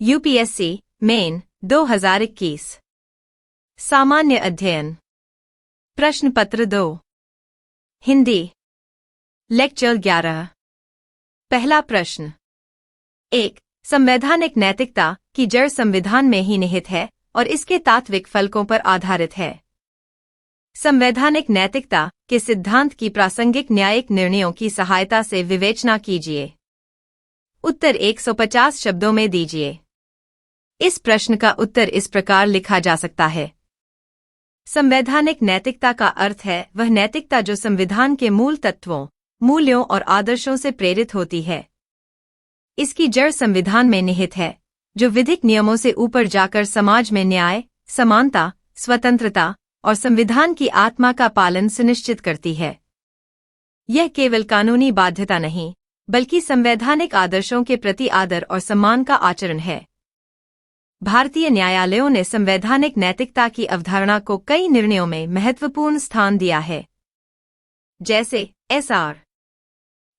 UPSC main 2021 सामान्य अध्ययन प्रश्न पत्र 2 हिंदी लेक्चर 11 पहला प्रश्न 1. संवैधानिक नैतिकता की जड़ संविधान में ही निहित है और इसके तात्विक फलकों पर आधारित है। संवैधानिक नैतिकता के सिद्धांत की प्रासंगिक न्यायिक निर्णयों की सहायता से विवेचना कीजिए। उत्तर 150 शब्दों में दीजिए। इस प्रश्न का उत्तर इस प्रकार लिखा जा सकता है। संवैधानिक नैतिकता का अर्थ है वह नैतिकता जो संविधान के मूल तत्वों, मूल्यों और आदर्शों से प्रेरित होती है। इसकी जड़ संविधान में निहित है, जो विधिक नियमों से ऊपर जाकर समाज में न्याय, समानता, स्वतंत्रता और संविधान की आत्मा का पालन सुनिश्चित करती है। यह केवल कानूनी बाध्यता नहीं, बल्कि संवैधानिक आदर्शों के प्रति आदर और सम्मान का आचरण है। भारतीय न्यायालयों ने संवैधानिक नैतिकता की अवधारणा को कई निर्णयों में महत्वपूर्ण स्थान दिया है, जैसे एस.आर.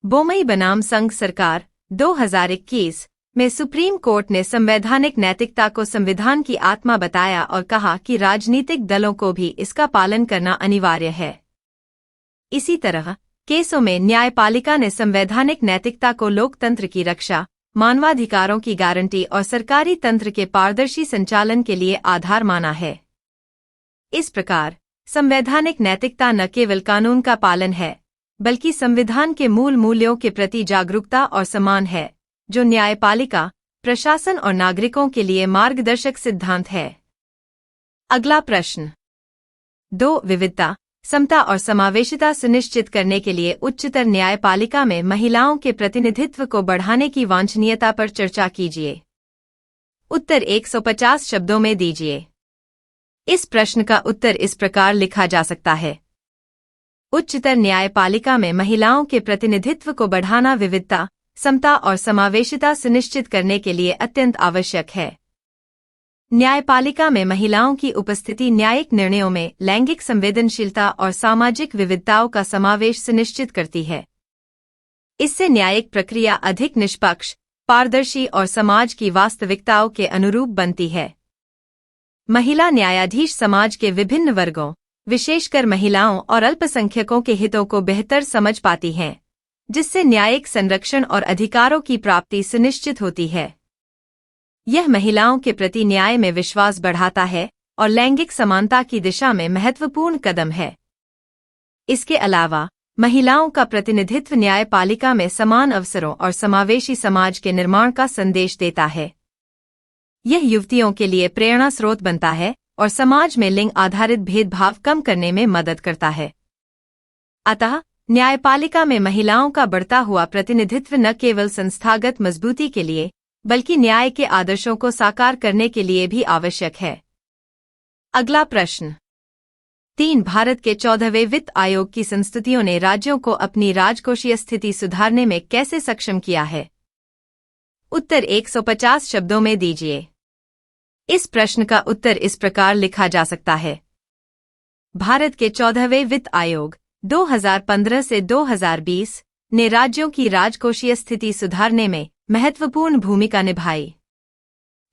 बोमई बनाम संघ सरकार 2021 में सुप्रीम कोर्ट ने संवैधानिक नैतिकता को संविधान की आत्मा बताया और कहा कि राजनीतिक दलों को भी इसका पालन करना अनिवार्य है। इसी तरह केसों में न्यायपालिका ने संवैधानिक नैतिकता को लोकतंत्र की रक्षा, मानवाधिकारों की गारंटी और सरकारी तंत्र के पारदर्शी संचालन के लिए आधार माना है। इस प्रकार संवैधानिक नैतिकता न केवल कानून का पालन है, बल्कि संविधान के मूल मूल्यों के प्रति जागरूकता और सम्मान है, जो न्यायपालिका, प्रशासन और नागरिकों के लिए मार्गदर्शक सिद्धांत है। अगला प्रश्न 2. विविधता, समता और समावेशिता सुनिश्चित करने के लिए उच्चतर न्यायपालिका में महिलाओं के प्रतिनिधित्व को बढ़ाने की वांछनीयता पर चर्चा कीजिए। उत्तर 150 शब्दों में दीजिए। इस प्रश्न का उत्तर इस प्रकार लिखा जा सकता है। उच्चतर न्यायपालिका में महिलाओं के प्रतिनिधित्व को बढ़ाना विविधता, समता और समावेशिता सुनिश्चित करने के लिए अत्यंत आवश्यक है। न्यायपालिका में महिलाओं की उपस्थिति न्यायिक निर्णयों में लैंगिक संवेदनशीलता और सामाजिक विविधताओं का समावेश सुनिश्चित करती है। इससे न्यायिक प्रक्रिया अधिक निष्पक्ष, पारदर्शी और समाज की वास्तविकताओं के अनुरूप बनती है। महिला न्यायाधीश समाज के विभिन्न वर्गों, विशेषकर महिलाओं और अल्पसंख्यकों के हितों को बेहतर समझ पाती हैं, जिससे न्यायिक संरक्षण और अधिकारों की प्राप्ति सुनिश्चित होती है। यह महिलाओं के प्रति न्याय में विश्वास बढ़ाता है और लैंगिक समानता की दिशा में महत्वपूर्ण कदम है। इसके अलावा महिलाओं का प्रतिनिधित्व न्यायपालिका में समान अवसरों और समावेशी समाज के निर्माण का संदेश देता है। यह युवतियों के लिए प्रेरणा स्रोत बनता है और समाज में लिंग आधारित भेदभाव कम करने में मदद करता है। अतः न्यायपालिका में महिलाओं का बढ़ता हुआ प्रतिनिधित्व न केवल संस्थागत मजबूती के लिए, बल्कि न्याय के आदर्शों को साकार करने के लिए भी आवश्यक है। अगला प्रश्न 3. भारत के 14वें वित्त आयोग की संस्तुतियों ने राज्यों को अपनी राजकोषीय स्थिति सुधारने में कैसे सक्षम किया है? उत्तर 150 शब्दों में दीजिए। इस प्रश्न का उत्तर इस प्रकार लिखा जा सकता है। भारत के 14वें वित्त आयोग 2015 से 2020 ने राज्यों की राजकोषीय स्थिति सुधारने में महत्वपूर्ण भूमिका निभाई।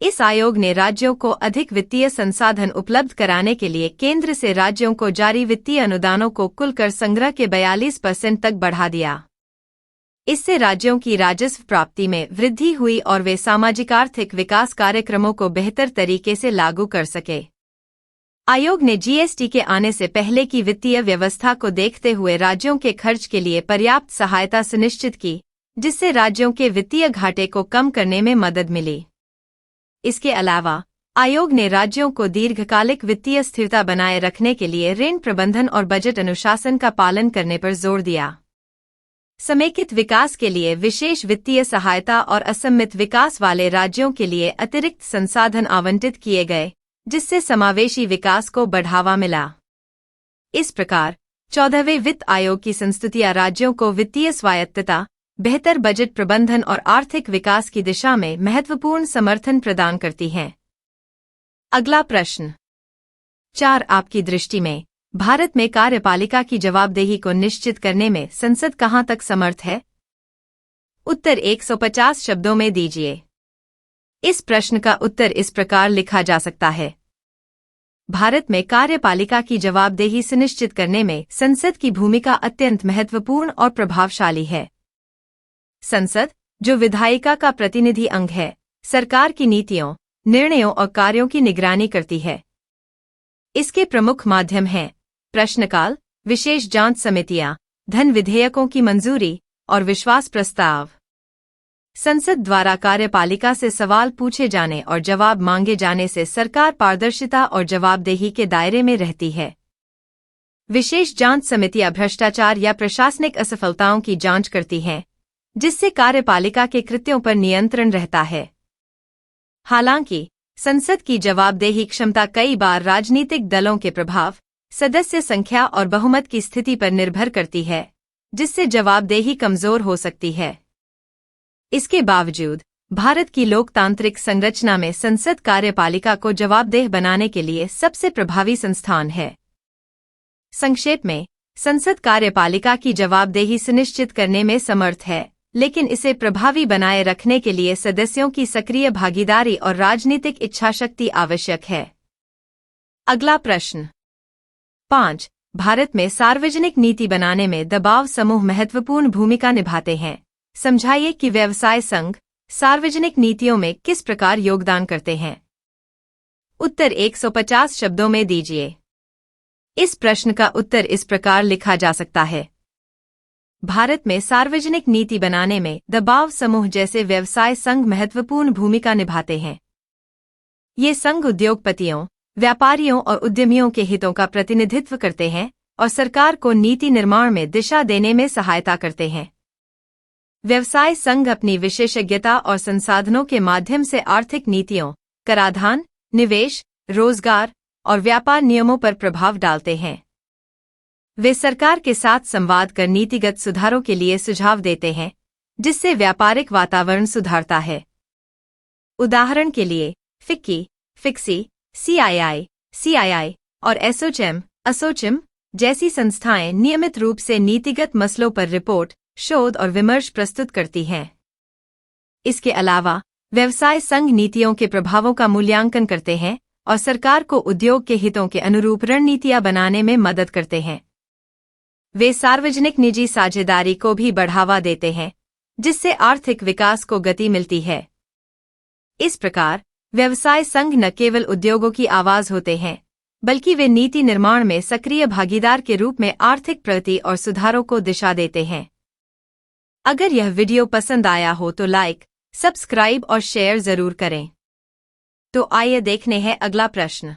इस आयोग ने राज्यों को अधिक वित्तीय संसाधन उपलब्ध कराने के लिए केंद्र से राज्यों को जारी वित्तीय अनुदानों को कुल कर संग्रह के 42% तक बढ़ा दिया। इससे राज्यों की राजस्व प्राप्ति में वृद्धि हुई और वे सामाजिक आर्थिक विकास कार्यक्रमों को बेहतर तरीके से लागू कर सके। आयोग ने जीएसटी के आने से पहले की वित्तीय व्यवस्था को देखते हुए राज्यों के खर्च के लिए पर्याप्त सहायता सुनिश्चित की, जिससे राज्यों के वित्तीय घाटे को कम करने में मदद मिली। इसके अलावा आयोग ने राज्यों को दीर्घकालिक वित्तीय स्थिरता बनाए रखने के लिए ऋण प्रबंधन और बजट अनुशासन का पालन करने पर जोर दिया। समेकित विकास के लिए विशेष वित्तीय सहायता और असममित विकास वाले राज्यों के लिए अतिरिक्त संसाधन आवंटित किए गए, जिससे समावेशी विकास को बढ़ावा मिला। इस प्रकार 14वें वित्त आयोग की संस्तुतियां राज्यों को वित्तीय स्वायत्तता, बेहतर बजट प्रबंधन और आर्थिक विकास की दिशा में महत्वपूर्ण समर्थन प्रदान करती हैं। अगला प्रश्न 4. आपकी दृष्टि में भारत में कार्यपालिका की जवाबदेही को निश्चित करने में संसद कहां तक समर्थ है? उत्तर 150 शब्दों में दीजिए। इस प्रश्न का उत्तर इस प्रकार लिखा जा सकता है। भारत में कार्यपालिका की जवाबदेही सुनिश्चित करने में संसद की भूमिका अत्यंत महत्वपूर्ण और प्रभावशाली है। संसद, जो विधायिका का प्रतिनिधि अंग है, सरकार की नीतियों, निर्णयों और कार्यों की निगरानी करती है। इसके प्रमुख माध्यम हैं प्रश्नकाल, विशेष जांच समितियां, धन विधेयकों की मंजूरी और विश्वास प्रस्ताव। संसद द्वारा कार्यपालिका से सवाल पूछे जाने और जवाब मांगे जाने से सरकार पारदर्शिता और जवाबदेही के दायरे में रहती है। विशेष जांच समितियां भ्रष्टाचार या प्रशासनिक असफलताओं की जांच करती हैं, जिससे कार्यपालिका के कृत्यों पर नियंत्रण रहता है। हालांकि संसद की जवाबदेही क्षमता कई बार राजनीतिक दलों के प्रभाव, सदस्य संख्या और बहुमत की स्थिति पर निर्भर करती है, जिससे जवाबदेही कमजोर हो सकती है। इसके बावजूद भारत की लोकतांत्रिक संरचना में संसद कार्यपालिका को जवाबदेह बनाने के लिए सबसे प्रभावी संस्थान है। संक्षेप में, संसद कार्यपालिका की जवाबदेही सुनिश्चित करने में समर्थ है, लेकिन इसे प्रभावी बनाए रखने के लिए सदस्यों की सक्रिय भागीदारी और राजनीतिक इच्छाशक्ति आवश्यक है। अगला प्रश्न 5. भारत में सार्वजनिक नीति बनाने में दबाव समूह महत्वपूर्ण भूमिका निभाते हैं। समझाइए कि व्यवसाय संघ सार्वजनिक नीतियों में किस प्रकार योगदान करते हैं। उत्तर 150 शब्दों में दीजिए। इस प्रश्न का उत्तर इस प्रकार लिखा जा सकता है। भारत में सार्वजनिक नीति बनाने में दबाव समूह जैसे व्यवसाय संघ महत्वपूर्ण भूमिका निभाते हैं। ये संघ उद्योगपतियों, व्यापारियों और उद्यमियों के हितों का प्रतिनिधित्व करते हैं और सरकार को नीति निर्माण में दिशा देने में सहायता करते हैं। व्यवसाय संघ अपनी विशेषज्ञता और संसाधनों के माध्यम से आर्थिक नीतियों, कराधान, निवेश, रोजगार और व्यापार नियमों पर प्रभाव डालते हैं। वे सरकार के साथ संवाद कर नीतिगत सुधारों के लिए सुझाव देते हैं, जिससे व्यापारिक वातावरण सुधारता है। उदाहरण के लिए फिक्की, फिक्सी, सीआईआई और एसोचैम जैसी संस्थाएं नियमित रूप से नीतिगत मसलों पर रिपोर्ट, शोध और विमर्श प्रस्तुत करती हैं। इसके अलावा व्यवसाय संघ नीतियों के प्रभावों का मूल्यांकन करते हैं और सरकार को उद्योग के हितों के अनुरूप रणनीतियां बनाने में मदद करते हैं। वे सार्वजनिक निजी साझेदारी को भी बढ़ावा देते हैं, जिससे आर्थिक विकास को गति मिलती है। इस प्रकार व्यवसाय संघ न केवल उद्योगों की आवाज होते हैं, बल्कि वे नीति निर्माण में सक्रिय भागीदार के रूप में आर्थिक प्रगति और सुधारों को दिशा देते हैं। अगर यह वीडियो पसंद आया हो तो लाइक, सब्सक्राइब और शेयर जरूर करें। तो आइए देखने हैं अगला प्रश्न।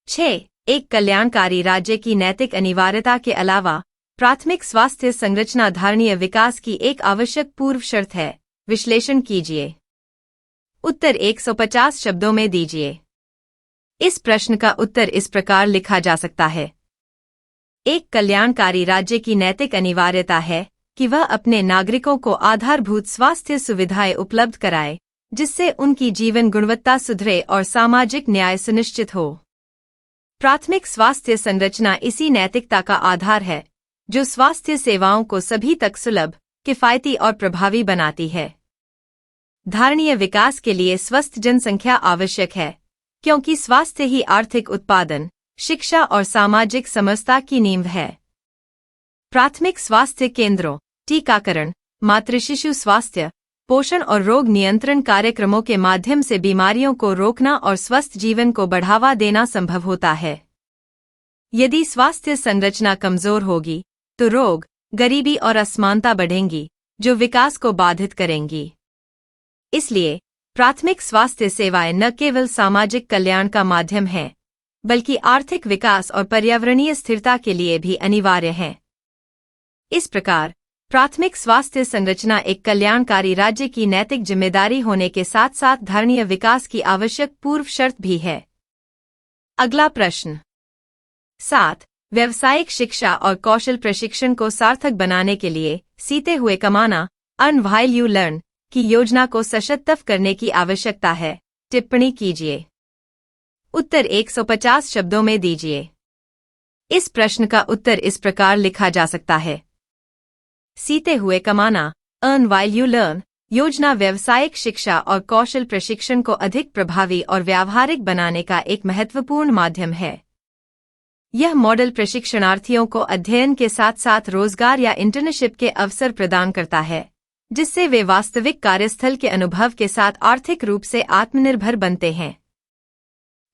6. एक कल्याणकारी राज्य की नैतिक अनिवार्यता के अलावा प्राथमिक स्वास्थ्य संरचना धारणीय विकास की एक आवश्यक पूर्व शर्त है। विश्लेषण कीजिए। उत्तर 150 शब्दों में दीजिए। इस प्रश्न का उत्तर इस प्रकार लिखा जा सकता है। एक कल्याणकारी राज्य की नैतिक अनिवार्यता है कि वह अपने नागरिकों को आधारभूत स्वास्थ्य सुविधाएं उपलब्ध कराए, जिससे उनकी जीवन गुणवत्ता सुधरे और सामाजिक न्याय सुनिश्चित हो। प्राथमिक स्वास्थ्य संरचना इसी नैतिकता का आधार है, जो स्वास्थ्य सेवाओं को सभी तक सुलभ, किफायती और प्रभावी बनाती है। धारणीय विकास के लिए स्वस्थ जनसंख्या आवश्यक है, क्योंकि स्वास्थ्य ही आर्थिक उत्पादन, शिक्षा और सामाजिक समरसता की नींव है। प्राथमिक स्वास्थ्य केंद्रों, टीकाकरण, मातृ-शिशु स्वास्थ्य, पोषण और रोग नियंत्रण कार्यक्रमों के माध्यम से बीमारियों को रोकना और स्वस्थ जीवन को बढ़ावा देना संभव होता है। यदि स्वास्थ्य संरचना कमजोर होगी, तो रोग, गरीबी और असमानता बढ़ेंगी, जो विकास को बाधित करेंगी। इसलिए प्राथमिक स्वास्थ्य सेवाएं न केवल सामाजिक कल्याण का माध्यम हैं, बल्कि आर्थिक विकास और पर्यावरणीय स्थिरता के लिए भी अनिवार्य हैं। इस प्रकार प्राथमिक स्वास्थ्य संरचना एक कल्याणकारी राज्य की नैतिक जिम्मेदारी होने के साथ साथ धारणीय विकास की आवश्यक पूर्व शर्त भी है। अगला प्रश्न 7. व्यावसायिक शिक्षा और कौशल प्रशिक्षण को सार्थक बनाने के लिए सीते हुए कमाना, अर्न व्हाइल यू लर्न की योजना को सशक्त करने की आवश्यकता है। टिप्पणी कीजिए। उत्तर 150 शब्दों में दीजिए। इस प्रश्न का उत्तर इस प्रकार लिखा जा सकता है। सीते हुए कमाना, अर्न व्हाइल यू लर्न योजना व्यावसायिक शिक्षा और कौशल प्रशिक्षण को अधिक प्रभावी और व्यावहारिक बनाने का एक महत्वपूर्ण माध्यम है। यह मॉडल प्रशिक्षणार्थियों को अध्ययन के साथ साथ रोजगार या इंटर्नशिप के अवसर प्रदान करता है, जिससे वे वास्तविक कार्यस्थल के अनुभव के साथ आर्थिक रूप से आत्मनिर्भर बनते हैं।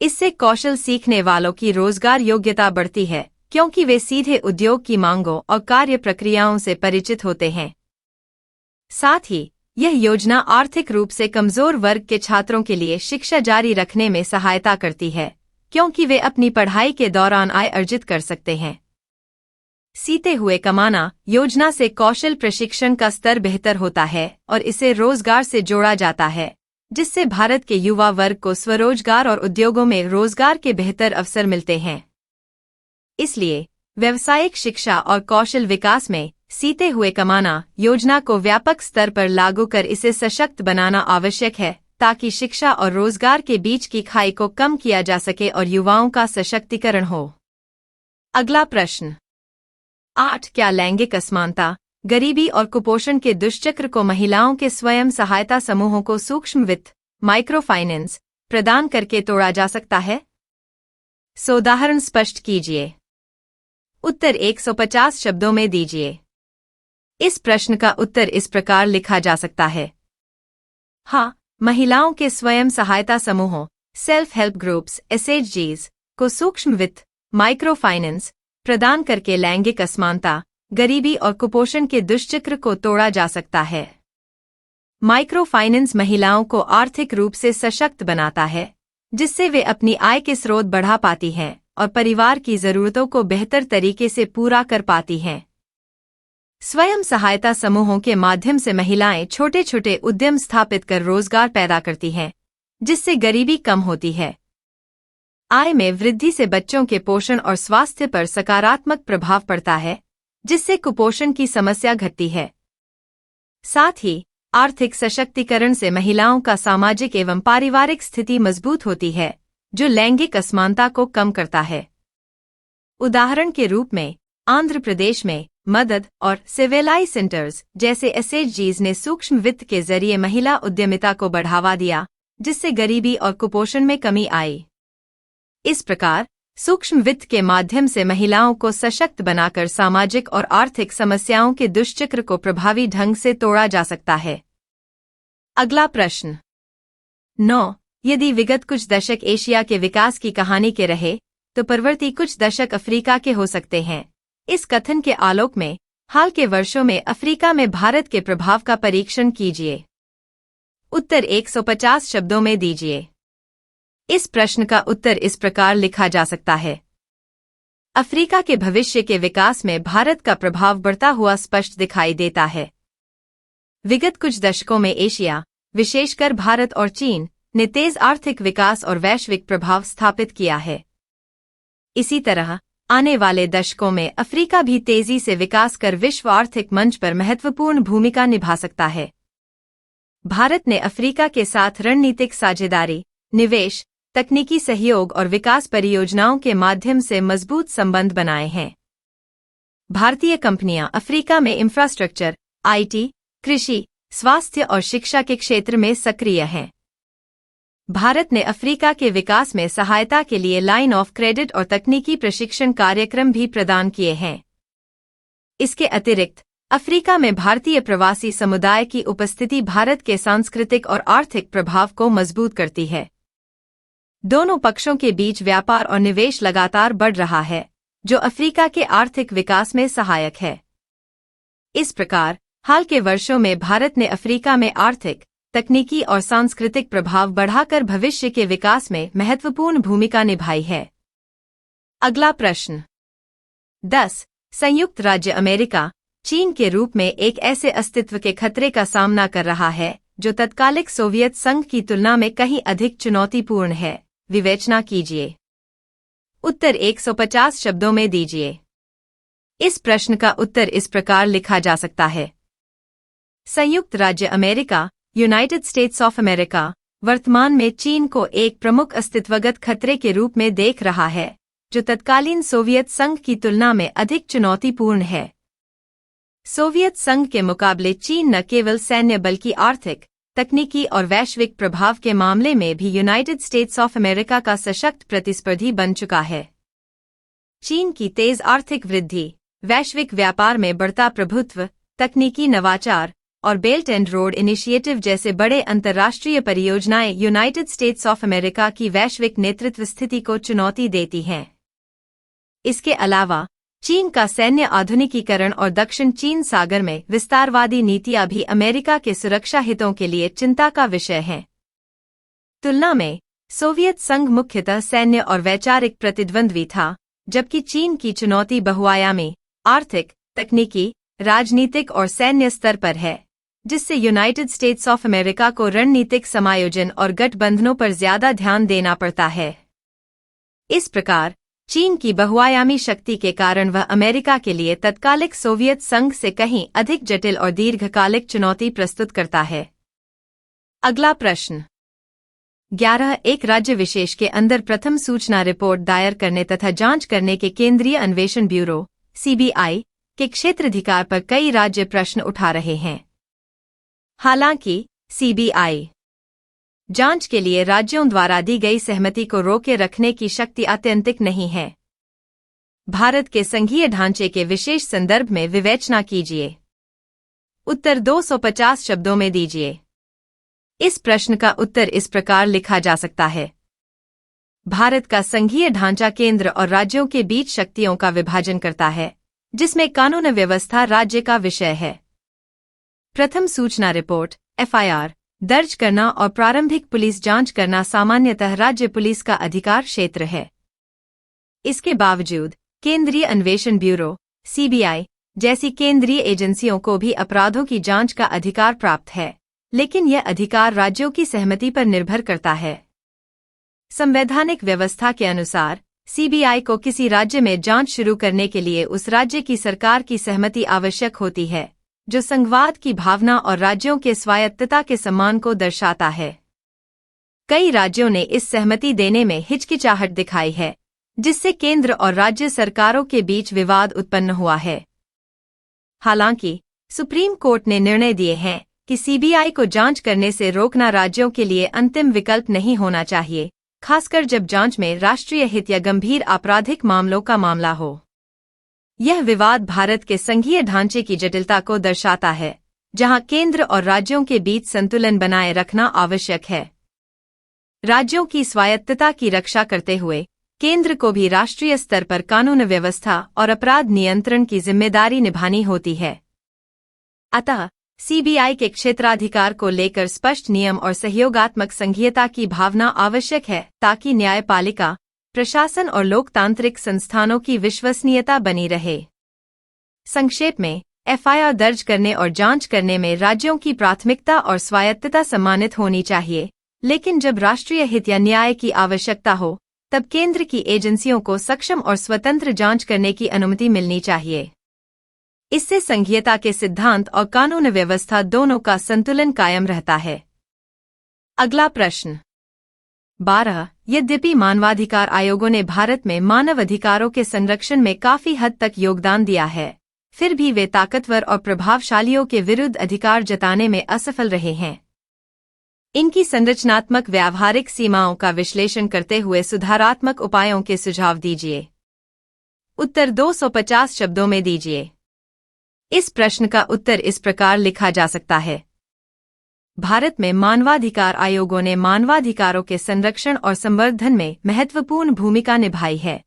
इससे कौशल सीखने वालों की रोजगार योग्यता बढ़ती है, क्योंकि वे सीधे उद्योग की मांगों और कार्य प्रक्रियाओं से परिचित होते हैं। साथ ही यह योजना आर्थिक रूप से कमजोर वर्ग के छात्रों के लिए शिक्षा जारी रखने में सहायता करती है, क्योंकि वे अपनी पढ़ाई के दौरान आय अर्जित कर सकते हैं। सीते हुए कमाना योजना से कौशल प्रशिक्षण का स्तर बेहतर होता है और इसे रोजगार से जोड़ा जाता है, जिससे भारत के युवा वर्ग को स्वरोजगार और उद्योगों में रोजगार के बेहतर अवसर मिलते हैं। इसलिए व्यावसायिक शिक्षा और कौशल विकास में सीते हुए कमाना योजना को व्यापक स्तर पर लागू कर इसे सशक्त बनाना आवश्यक है, ताकि शिक्षा और रोजगार के बीच की खाई को कम किया जा सके और युवाओं का सशक्तिकरण हो। अगला प्रश्न 8. क्या लैंगिक असमानता, गरीबी और कुपोषण के दुष्चक्र को महिलाओं के स्वयं सहायता समूहों को सूक्ष्म वित्त माइक्रो फाइनेंस प्रदान करके तोड़ा जा सकता है? उदाहरण स्पष्ट कीजिए। उत्तर 150 शब्दों में दीजिए। इस प्रश्न का उत्तर इस प्रकार लिखा जा सकता है। हाँ, महिलाओं के स्वयं सहायता समूहों सेल्फ हेल्प ग्रुप्स SHGs को सूक्ष्म वित्त माइक्रो फाइनेंस प्रदान करके लैंगिक असमानता, गरीबी और कुपोषण के दुष्चक्र को तोड़ा जा सकता है। माइक्रो फाइनेंस महिलाओं को आर्थिक रूप से सशक्त बनाता है, जिससे वे अपनी आय के स्रोत बढ़ा पाती हैं और परिवार की जरूरतों को बेहतर तरीके से पूरा कर पाती हैं। स्वयं सहायता समूहों के माध्यम से महिलाएं छोटे छोटे उद्यम स्थापित कर रोजगार पैदा करती हैं, जिससे गरीबी कम होती है। आय में वृद्धि से बच्चों के पोषण और स्वास्थ्य पर सकारात्मक प्रभाव पड़ता है, जिससे कुपोषण की समस्या घटती है। साथ ही आर्थिक सशक्तिकरण से महिलाओं का सामाजिक एवं पारिवारिक स्थिति मजबूत होती है, जो लैंगिक असमानता को कम करता है। उदाहरण के रूप में आंध्र प्रदेश में मदद और सिविलाई सेंटर्स जैसे SHGs ने सूक्ष्म वित्त के जरिए महिला उद्यमिता को बढ़ावा दिया, जिससे गरीबी और कुपोषण में कमी आई। इस प्रकार सूक्ष्म वित्त के माध्यम से महिलाओं को सशक्त बनाकर सामाजिक और आर्थिक समस्याओं के दुष्चक्र को प्रभावी ढंग से तोड़ा जा सकता है। अगला प्रश्न 9. यदि विगत कुछ दशक एशिया के विकास की कहानी के रहे, तो परवर्ती कुछ दशक अफ्रीका के हो सकते हैं। इस कथन के आलोक में हाल के वर्षों में अफ्रीका में भारत के प्रभाव का परीक्षण कीजिए। उत्तर 150 शब्दों में दीजिए। इस प्रश्न का उत्तर इस प्रकार लिखा जा सकता है। अफ्रीका के भविष्य के विकास में भारत का प्रभाव बढ़ता हुआ स्पष्ट दिखाई देता है। विगत कुछ दशकों में एशिया, विशेषकर भारत और चीन, ने तेज आर्थिक विकास और वैश्विक प्रभाव स्थापित किया है। इसी तरह आने वाले दशकों में अफ्रीका भी तेजी से विकास कर विश्व आर्थिक मंच पर महत्वपूर्ण भूमिका निभा सकता है। भारत ने अफ्रीका के साथ रणनीतिक साझेदारी, निवेश, तकनीकी सहयोग और विकास परियोजनाओं के माध्यम से मजबूत संबंध बनाए हैं। भारतीय कंपनियां अफ्रीका में इंफ्रास्ट्रक्चर, IT, कृषि, स्वास्थ्य और शिक्षा के क्षेत्र में सक्रिय हैं। भारत ने अफ्रीका के विकास में सहायता के लिए लाइन ऑफ क्रेडिट और तकनीकी प्रशिक्षण कार्यक्रम भी प्रदान किए हैं। इसके अतिरिक्त अफ्रीका में भारतीय प्रवासी समुदाय की उपस्थिति भारत के सांस्कृतिक और आर्थिक प्रभाव को मजबूत करती है। दोनों पक्षों के बीच व्यापार और निवेश लगातार बढ़ रहा है, जो अफ्रीका के आर्थिक विकास में सहायक है। इस प्रकार हाल के वर्षों में भारत ने अफ्रीका में आर्थिक, तकनीकी और सांस्कृतिक प्रभाव बढ़ाकर भविष्य के विकास में महत्वपूर्ण भूमिका निभाई है। अगला प्रश्न 10. संयुक्त राज्य अमेरिका चीन के रूप में एक ऐसे अस्तित्व के खतरे का सामना कर रहा है जो तत्कालिक सोवियत संघ की तुलना में कहीं अधिक चुनौतीपूर्ण है। विवेचना कीजिए। उत्तर 150 शब्दों में दीजिए। इस प्रश्न का उत्तर इस प्रकार लिखा जा सकता है। संयुक्त राज्य America, United states of America, वर्तमान में चीन को एक प्रमुख अस्तित्वगत खतरे के रूप में देख रहा है, जो तत्कालीन सोवियत संघ की तुलना में अधिक चुनौतीपूर्ण है। सोवियत संघ के मुकाबले चीन न केवल सैन्य बल्कि आर्थिक, तकनीकी और वैश्विक प्रभाव के मामले में भी यूनाइटेड स्टेट्स ऑफ अमेरिका का सशक्त प्रतिस्पर्धी बन चुका है। चीन की तेज आर्थिक वृद्धि, वैश्विक व्यापार में बढ़ता प्रभुत्व, तकनीकी नवाचार और बेल्ट एंड रोड इनिशिएटिव जैसे बड़े अंतर्राष्ट्रीय परियोजनाएं यूनाइटेड स्टेट्स ऑफ अमेरिका की वैश्विक नेतृत्व स्थिति को चुनौती देती हैं। इसके अलावा चीन का सैन्य आधुनिकीकरण और दक्षिण चीन सागर में विस्तारवादी नीतियां भी अमेरिका के सुरक्षा हितों के लिए चिंता का विषय हैं। तुलना में सोवियत संघ मुख्यतः सैन्य और वैचारिक प्रतिद्वंद्वी था, जबकि चीन की चुनौती बहुआयामी, आर्थिक, तकनीकी, राजनीतिक और सैन्य स्तर पर है, जिससे यूनाइटेड स्टेट्स ऑफ अमेरिका को रणनीतिक समायोजन और गठबंधनों पर ज्यादा ध्यान देना पड़ता है। इस प्रकार चीन की बहुआयामी शक्ति के कारण वह अमेरिका के लिए तत्कालिक सोवियत संघ से कहीं अधिक जटिल और दीर्घकालिक चुनौती प्रस्तुत करता है। अगला प्रश्न 11 एक राज्य विशेष के अंदर प्रथम सूचना रिपोर्ट दायर करने तथा जांच करने के केंद्रीय अन्वेषण ब्यूरो सीबीआई के क्षेत्राधिकार पर कई राज्य प्रश्न उठा रहे हैं। हालांकि सीबीआई जांच के लिए राज्यों द्वारा दी गई सहमति को रोके रखने की शक्ति आत्यंतिक नहीं है। भारत के संघीय ढांचे के विशेष संदर्भ में विवेचना कीजिए। उत्तर 250 शब्दों में दीजिए। इस प्रश्न का उत्तर इस प्रकार लिखा जा सकता है। भारत का संघीय ढांचा केंद्र और राज्यों के बीच शक्तियों का विभाजन करता है, जिसमें कानून व्यवस्था राज्य का विषय है। प्रथम सूचना रिपोर्ट एफआईआर दर्ज करना और प्रारंभिक पुलिस जांच करना सामान्यतः राज्य पुलिस का अधिकार क्षेत्र है। इसके बावजूद केंद्रीय अन्वेषण ब्यूरो सीबीआई जैसी केंद्रीय एजेंसियों को भी अपराधों की जांच का अधिकार प्राप्त है, लेकिन यह अधिकार राज्यों की सहमति पर निर्भर करता है। संवैधानिक व्यवस्था के अनुसार सीबीआई को किसी राज्य में जांच शुरू करने के लिए उस राज्य की सरकार की सहमति आवश्यक होती है, जो संघवाद की भावना और राज्यों के स्वायत्तता के सम्मान को दर्शाता है। कई राज्यों ने इस सहमति देने में हिचकिचाहट दिखाई है, जिससे केंद्र और राज्य सरकारों के बीच विवाद उत्पन्न हुआ है। हालांकि सुप्रीम कोर्ट ने निर्णय दिए हैं कि सीबीआई को जांच करने से रोकना राज्यों के लिए अंतिम विकल्प नहीं होना चाहिए, खासकर जब जांच में राष्ट्रीय हित या गंभीर आपराधिक मामलों का मामला हो। यह विवाद भारत के संघीय ढांचे की जटिलता को दर्शाता है, जहां केंद्र और राज्यों के बीच संतुलन बनाए रखना आवश्यक है। राज्यों की स्वायत्तता की रक्षा करते हुए केंद्र को भी राष्ट्रीय स्तर पर कानून व्यवस्था और अपराध नियंत्रण की जिम्मेदारी निभानी होती है। अतः सीबीआई के क्षेत्राधिकार को लेकर स्पष्ट नियम और सहयोगात्मक संघीयता की भावना आवश्यक है, ताकि न्यायपालिका, प्रशासन और लोकतांत्रिक संस्थानों की विश्वसनीयता बनी रहे। संक्षेप में, एफआईआर दर्ज करने और जांच करने में राज्यों की प्राथमिकता और स्वायत्तता सम्मानित होनी चाहिए, लेकिन जब राष्ट्रीय हित या न्याय की आवश्यकता हो, तब केंद्र की एजेंसियों को सक्षम और स्वतंत्र जांच करने की अनुमति मिलनी चाहिए। इससे संघीयता के सिद्धांत और कानून व्यवस्था दोनों का संतुलन कायम रहता है। अगला प्रश्न 12 यद्यपि मानवाधिकार आयोगों ने भारत में मानव अधिकारों के संरक्षण में काफी हद तक योगदान दिया है, फिर भी वे ताकतवर और प्रभावशालियों के विरुद्ध अधिकार जताने में असफल रहे हैं। इनकी संरचनात्मक व्यावहारिक सीमाओं का विश्लेषण करते हुए सुधारात्मक उपायों के सुझाव दीजिए। उत्तर 250 शब्दों में दीजिए। इस प्रश्न का उत्तर इस प्रकार लिखा जा सकता है। भारत में मानवाधिकार आयोगों ने मानवाधिकारों के संरक्षण और संवर्धन में महत्वपूर्ण भूमिका निभाई है।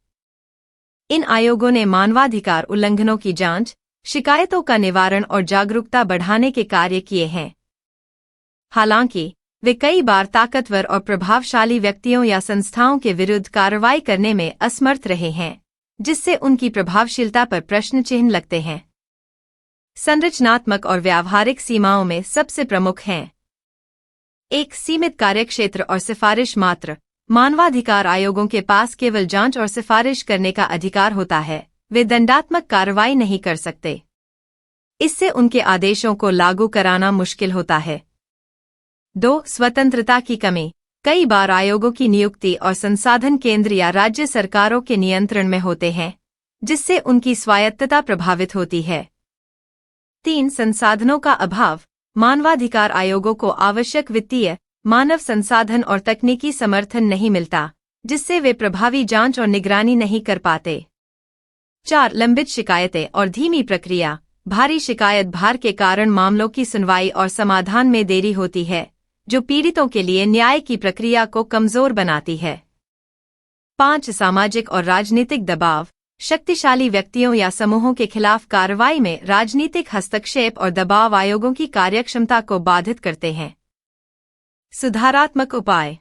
इन आयोगों ने मानवाधिकार उल्लंघनों की जांच, शिकायतों का निवारण और जागरूकता बढ़ाने के कार्य किए हैं। हालांकि वे कई बार ताकतवर और प्रभावशाली व्यक्तियों या संस्थाओं के विरुद्ध कार्रवाई करने में असमर्थ रहे हैं, जिससे उनकी प्रभावशीलता पर प्रश्न चिन्ह लगते हैं। संरचनात्मक और व्यावहारिक सीमाओं में सबसे प्रमुख हैं: एक सीमित कार्यक्षेत्र और सिफारिश मात्र। मानवाधिकार आयोगों के पास केवल जांच और सिफारिश करने का अधिकार होता है, वे दंडात्मक कार्रवाई नहीं कर सकते। इससे उनके आदेशों को लागू कराना मुश्किल होता है। 2 स्वतंत्रता की कमी। कई बार आयोगों की नियुक्ति और संसाधन केंद्र या राज्य सरकारों के नियंत्रण में होते हैं, जिससे उनकी स्वायत्तता प्रभावित होती है। 3. संसाधनों का अभाव। मानवाधिकार आयोगों को आवश्यक वित्तीय, मानव संसाधन और तकनीकी समर्थन नहीं मिलता, जिससे वे प्रभावी जांच और निगरानी नहीं कर पाते। 4. लंबित शिकायतें और धीमी प्रक्रिया। भारी शिकायत भार के कारण मामलों की सुनवाई और समाधान में देरी होती है, जो पीड़ितों के लिए न्याय की प्रक्रिया को कमजोर बनाती है। 5. सामाजिक और राजनीतिक दबाव। शक्तिशाली व्यक्तियों या समूहों के खिलाफ कार्रवाई में राजनीतिक हस्तक्षेप और दबाव आयोगों की कार्यक्षमता को बाधित करते हैं। सुधारात्मक उपाय।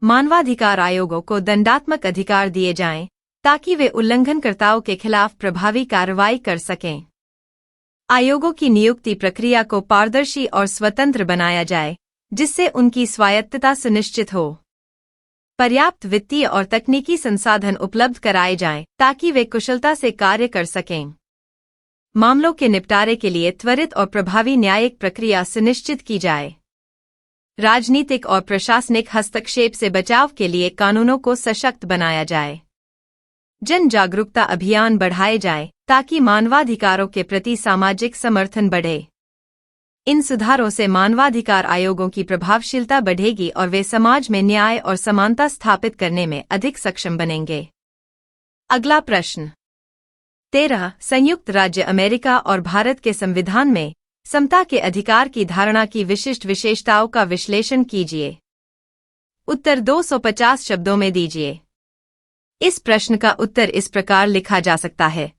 मानवाधिकार आयोगों को दंडात्मक अधिकार दिए जाएं, ताकि वे उल्लंघनकर्ताओं के खिलाफ प्रभावी कार्रवाई कर सकें। आयोगों की नियुक्ति प्रक्रिया को पारदर्शी और स्वतंत्र बनाया जाए, जिससे उनकी स्वायत्तता सुनिश्चित हो। पर्याप्त वित्तीय और तकनीकी संसाधन उपलब्ध कराए जाएं, ताकि वे कुशलता से कार्य कर सकें। मामलों के निपटारे के लिए त्वरित और प्रभावी न्यायिक प्रक्रिया सुनिश्चित की जाए। राजनीतिक और प्रशासनिक हस्तक्षेप से बचाव के लिए कानूनों को सशक्त बनाया जाए। जन जागरूकता अभियान बढ़ाए जाएं, ताकि मानवाधिकारों के प्रति सामाजिक समर्थन बढ़े। इन सुधारों से मानवाधिकार आयोगों की प्रभावशीलता बढ़ेगी और वे समाज में न्याय और समानता स्थापित करने में अधिक सक्षम बनेंगे। अगला प्रश्न 13. संयुक्त राज्य अमेरिका और भारत के संविधान में समता के अधिकार की धारणा की विशिष्ट विशेषताओं का विश्लेषण कीजिए। उत्तर 250 शब्दों में दीजिए। इस प्रश्न का उत्तर इस प्रकार लिखा जा सकता है।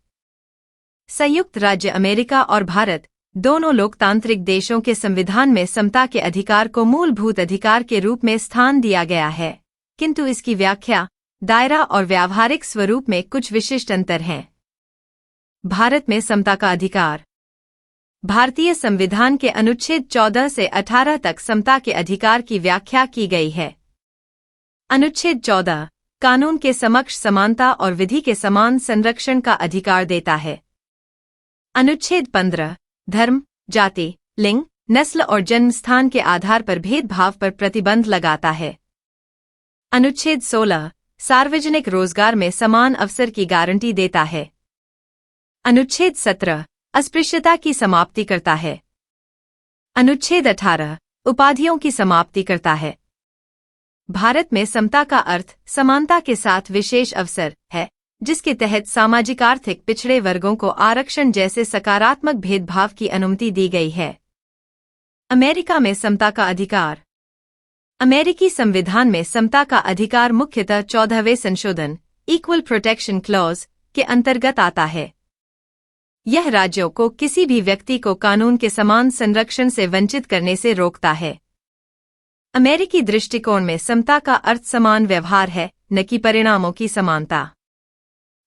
संयुक्त राज्य अमेरिका और भारत दोनों लोकतांत्रिक देशों के संविधान में समता के अधिकार को मूलभूत अधिकार के रूप में स्थान दिया गया है, किंतु इसकी व्याख्या, दायरा और व्यावहारिक स्वरूप में कुछ विशिष्ट अंतर हैं। भारत में समता का अधिकार। भारतीय संविधान के अनुच्छेद 14 से 18 तक समता के अधिकार की व्याख्या की गई है। अनुच्छेद 14 कानून के समक्ष समानता और विधि के समान संरक्षण का अधिकार देता है। अनुच्छेद 15 धर्म, जाति, लिंग, नस्ल और जन्म स्थान के आधार पर भेदभाव पर प्रतिबंध लगाता है। अनुच्छेद 16 सार्वजनिक रोजगार में समान अवसर की गारंटी देता है। अनुच्छेद 17 अस्पृश्यता की समाप्ति करता है। अनुच्छेद 18 उपाधियों की समाप्ति करता है। भारत में समता का अर्थ समानता के साथ विशेष अवसर है, जिसके तहत सामाजिक आर्थिक पिछड़े वर्गों को आरक्षण जैसे सकारात्मक भेदभाव की अनुमति दी गई है। अमेरिका में समता का अधिकार। अमेरिकी संविधान में समता का अधिकार मुख्यतः 14वें संशोधन इक्वल प्रोटेक्शन क्लॉज के अंतर्गत आता है। यह राज्यों को किसी भी व्यक्ति को कानून के समान संरक्षण से वंचित करने से रोकता है। अमेरिकी दृष्टिकोण में समता का अर्थ समान व्यवहार है, न कि परिणामों की समानता।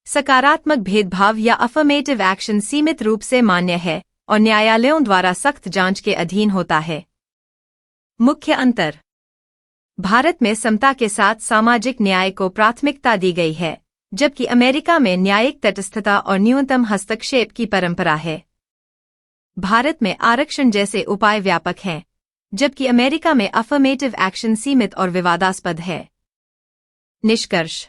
सकारात्मक भेदभाव या अफर्मेटिव एक्शन सीमित रूप से मान्य है और न्यायालयों द्वारा सख्त जांच के अधीन होता है। मुख्य अंतर। भारत में समता के साथ सामाजिक न्याय को प्राथमिकता दी गई है, जबकि अमेरिका में न्यायिक तटस्थता और न्यूनतम हस्तक्षेप की परंपरा है। भारत में आरक्षण जैसे उपाय व्यापक हैं, जबकि अमेरिका में अफर्मेटिव एक्शन सीमित और विवादास्पद है। निष्कर्ष।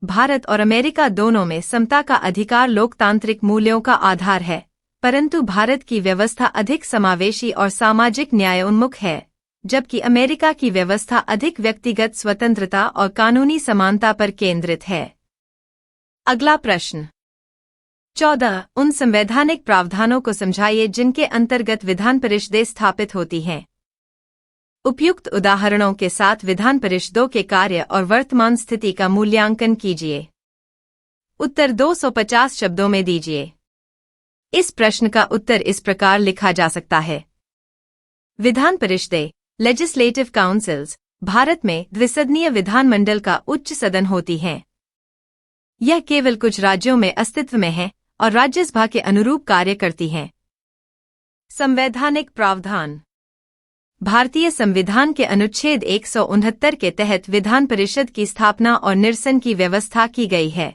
भारत और अमेरिका दोनों में समता का अधिकार लोकतांत्रिक मूल्यों का आधार है, परंतु भारत की व्यवस्था अधिक समावेशी और सामाजिक न्याय उन्मुख है, जबकि अमेरिका की व्यवस्था अधिक व्यक्तिगत स्वतंत्रता और कानूनी समानता पर केंद्रित है। अगला प्रश्न 14. उन संवैधानिक प्रावधानों को समझाइए जिनके अंतर्गत विधान परिषदें स्थापित होती हैं। उपयुक्त उदाहरणों के साथ विधान परिषदों के कार्य और वर्तमान स्थिति का मूल्यांकन कीजिए। उत्तर 250 शब्दों में दीजिए। इस प्रश्न का उत्तर इस प्रकार लिखा जा सकता है। विधान परिषदें लेजिस्लेटिव काउंसिल्स भारत में द्विसदनीय विधानमंडल का उच्च सदन होती हैं। यह केवल कुछ राज्यों में अस्तित्व में है और राज्यसभा के अनुरूप कार्य करती हैं। संवैधानिक प्रावधान। भारतीय संविधान के अनुच्छेद 169 के तहत विधान परिषद की स्थापना और निरसन की व्यवस्था की गई है।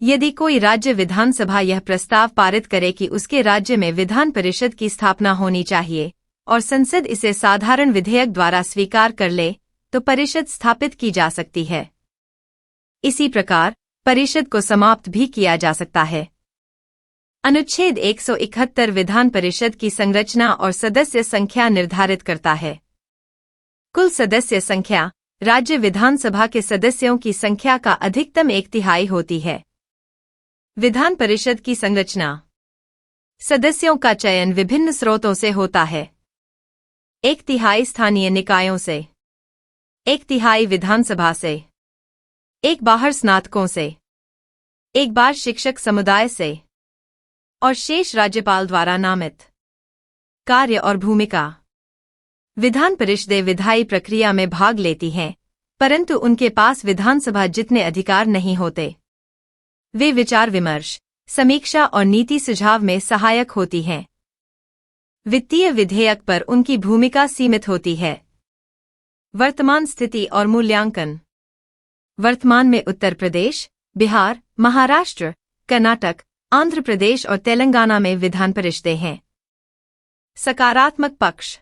यदि कोई राज्य विधानसभा यह प्रस्ताव पारित करे कि उसके राज्य में विधान परिषद की स्थापना होनी चाहिए और संसद इसे साधारण विधेयक द्वारा स्वीकार कर ले, तो परिषद स्थापित की जा सकती है। इसी प्रकार परिषद को समाप्त भी किया जा सकता है। अनुच्छेद 171 विधान परिषद की संरचना और सदस्य संख्या निर्धारित करता है। कुल सदस्य संख्या राज्य विधानसभा के सदस्यों की संख्या का अधिकतम 1/3 होती है। विधान परिषद की संरचना। सदस्यों का चयन विभिन्न स्रोतों से होता है। 1/3 स्थानीय निकायों से, 1/3 विधानसभा से, 1 बाहर स्नातकों से, 1 बार शिक्षक समुदाय से और शेष राज्यपाल द्वारा नामित। कार्य और भूमिका। विधान परिषदें विधायी प्रक्रिया में भाग लेती हैं, परंतु उनके पास विधानसभा जितने अधिकार नहीं होते। वे विचार विमर्श, समीक्षा और नीति सुझाव में सहायक होती हैं। वित्तीय विधेयक पर उनकी भूमिका सीमित होती है। वर्तमान स्थिति और मूल्यांकन। वर्तमान में उत्तर प्रदेश, बिहार, महाराष्ट्र, कर्नाटक, आंध्र प्रदेश और तेलंगाना में विधान परिषदें हैं। सकारात्मक पक्ष।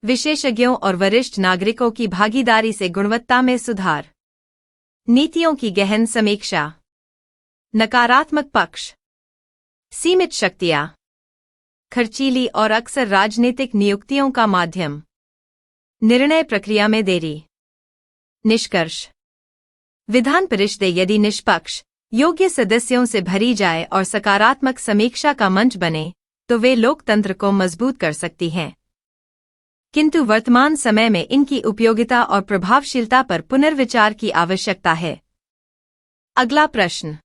विशेषज्ञों और वरिष्ठ नागरिकों की भागीदारी से गुणवत्ता में सुधार। नीतियों की गहन समीक्षा। नकारात्मक पक्ष। सीमित शक्तियां, खर्चीली और अक्सर राजनीतिक नियुक्तियों का माध्यम। निर्णय प्रक्रिया में देरी। निष्कर्ष। विधान परिषदें यदि निष्पक्ष, योग्य सदस्यों से भरी जाए और सकारात्मक समीक्षा का मंच बने तो वे लोकतंत्र को मजबूत कर सकती हैं। किंतु वर्तमान समय में इनकी उपयोगिता और प्रभावशीलता पर पुनर्विचार की आवश्यकता है। अगला प्रश्न